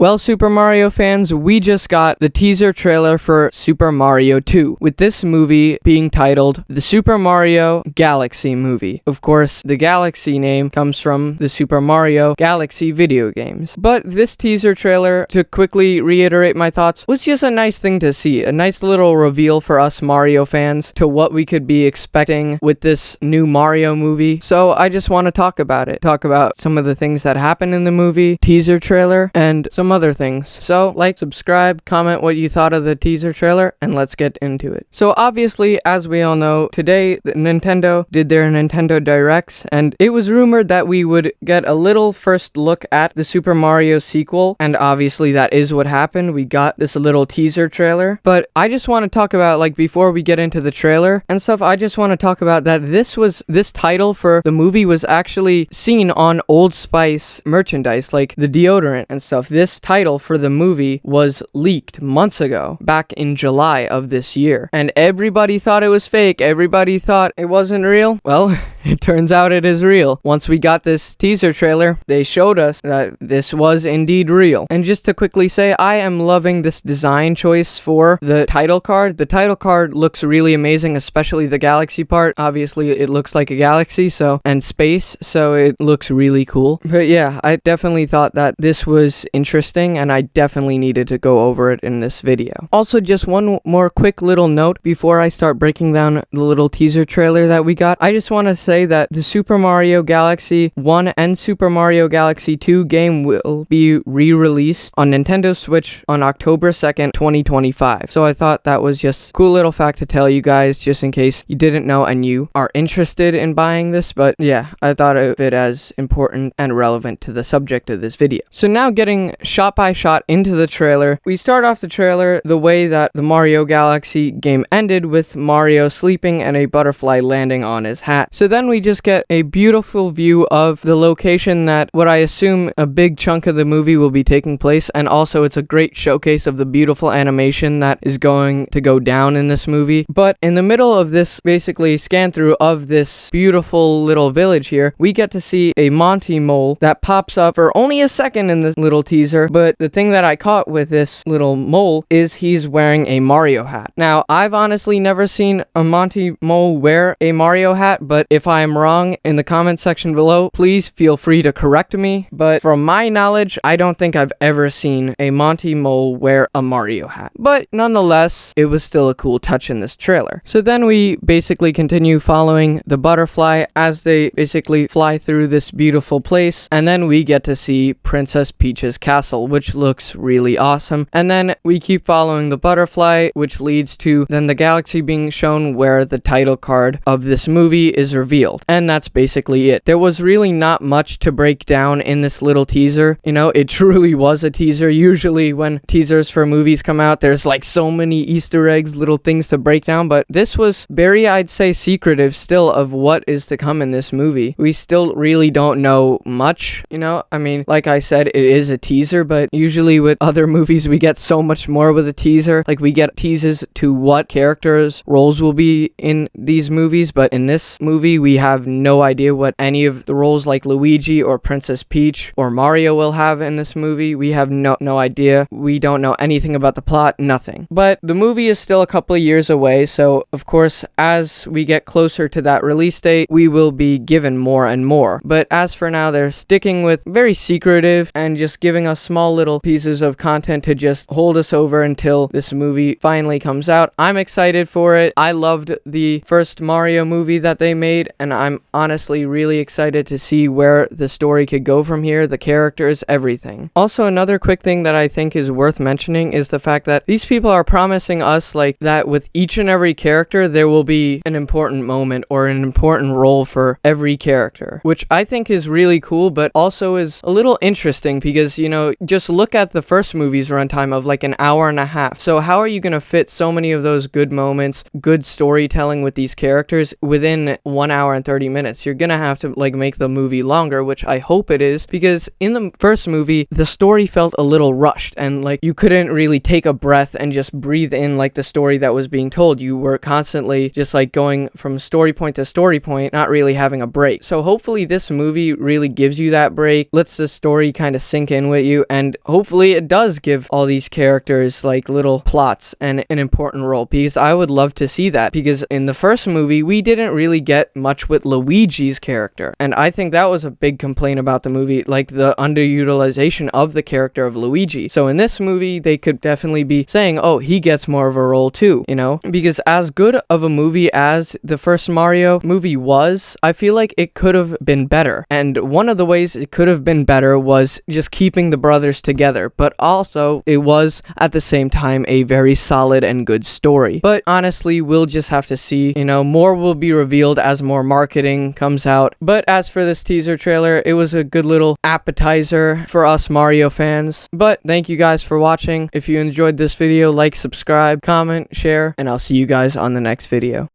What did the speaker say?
Well, Super Mario fans, we just got the teaser trailer for Super Mario 2, with this movie being titled the Super Mario Galaxy Movie. Of course, the Galaxy name comes from the Super Mario Galaxy video games. But this teaser trailer, to quickly reiterate my thoughts, was just a nice thing to see. A nice little reveal for us Mario fans to what we could be expecting with this new Mario movie. So I just want to talk about it. Talk about some of the things that happened in the movie, teaser trailer, and some other things. So like, subscribe, comment what you thought of the teaser trailer, and let's get into it. So obviously, as we all know, today Nintendo did their Nintendo Directs, and it was rumored that we would get a little first look at the Super Mario sequel, and obviously that is what happened. We got this little teaser trailer, but I just want to talk about, like, before we get into the trailer and stuff, I just want to talk about that this title for the movie was actually seen on Old Spice merchandise, like the deodorant and stuff. This title for the movie was leaked months ago, back in July of this year, and everybody thought it was fake. Everybody thought it wasn't real. Well, it turns out it is real. Once we got this teaser trailer, they showed us that this was indeed real. And just to quickly say, I am loving this design choice for the title card. The title card looks really amazing, especially the galaxy part. Obviously, it looks like a galaxy, and space, so it looks really cool. But yeah, I definitely thought that this was interesting, and I definitely needed to go over it in this video. Also, just one more quick little note before I start breaking down the little teaser trailer that we got. I just want to say that the Super Mario Galaxy 1 and Super Mario Galaxy 2 game will be re-released on Nintendo Switch on October 2nd, 2025. So I thought that was just a cool little fact to tell you guys, just in case you didn't know and you are interested in buying this. But yeah, I thought of it as important and relevant to the subject of this video. So now getting shot by shot into the trailer, we start off the trailer the way that the Mario Galaxy game ended, with Mario sleeping and a butterfly landing on his hat. So then we just get a beautiful view of the location that what I assume a big chunk of the movie will be taking place, and also it's a great showcase of the beautiful animation that is going to go down in this movie. But in the middle of this basically scan through of this beautiful little village here, we get to see a Monty mole that pops up for only a second in the little teaser. But the thing that I caught with this little mole is he's wearing a Mario hat. Now, I've honestly never seen a Monty mole wear a Mario hat, but if I am wrong, in the comment section below, please feel free to correct me. But from my knowledge, I don't think I've ever seen a Monty mole wear a Mario hat. But nonetheless, it was still a cool touch in this trailer. So then we basically continue following the butterfly as they basically fly through this beautiful place, and then we get to see Princess Peach's castle, which looks really awesome. And then we keep following the butterfly, which leads to then the galaxy being shown, where the title card of this movie is revealed. And that's basically it. There was really not much to break down in this little teaser. You know, it truly was a teaser. Usually when teasers for movies come out, there's like so many Easter eggs, little things to break down, but this was very, I'd say, secretive still of what is to come in this movie. We still really don't know much, you know? I mean, like I said, it is a teaser, but usually with other movies, we get so much more with a teaser. Like, we get teases to what characters' roles will be in these movies, but in this movie, we have no idea what any of the roles like Luigi or Princess Peach or Mario will have in this movie. We have no idea. We don't know anything about the plot, nothing. But the movie is still a couple of years away, so of course, as we get closer to that release date, we will be given more and more. But as for now, they're sticking with very secretive and just giving us small little pieces of content to just hold us over until this movie finally comes out. I'm excited for it. I loved the first Mario movie that they made, and I'm honestly really excited to see where the story could go from here, the characters, everything. Also, another quick thing that I think is worth mentioning is the fact that these people are promising us like that with each and every character there will be an important moment or an important role for every character, which I think is really cool, but also is a little interesting because, you know, just look at the first movie's runtime of like an hour and a half. So how are you going to fit so many of those good moments, good storytelling with these characters within 1 hour hour and 30 minutes. You're gonna have to like make the movie longer, which I hope it is, because in the first movie the story felt a little rushed, and like you couldn't really take a breath and just breathe in like the story that was being told. You were constantly just like going from story point to story point, not really having a break. So hopefully this movie really gives you that break, lets the story kind of sink in with you, and hopefully it does give all these characters like little plots and an important role, because I would love to see that, because in the first movie we didn't really get much with Luigi's character, and I think that was a big complaint about the movie, like the underutilization of the character of Luigi. So in this movie they could definitely be saying, oh, he gets more of a role too, you know, because as good of a movie as the first Mario movie was, I feel like it could have been better, and one of the ways it could have been better was just keeping the brothers together, but also it was at the same time a very solid and good story. But honestly, we'll just have to see, you know, more will be revealed as more marketing comes out. But as for this teaser trailer, it was a good little appetizer for us Mario fans. But thank you guys for watching. If you enjoyed this video, like, subscribe, comment, share, and I'll see you guys on the next video.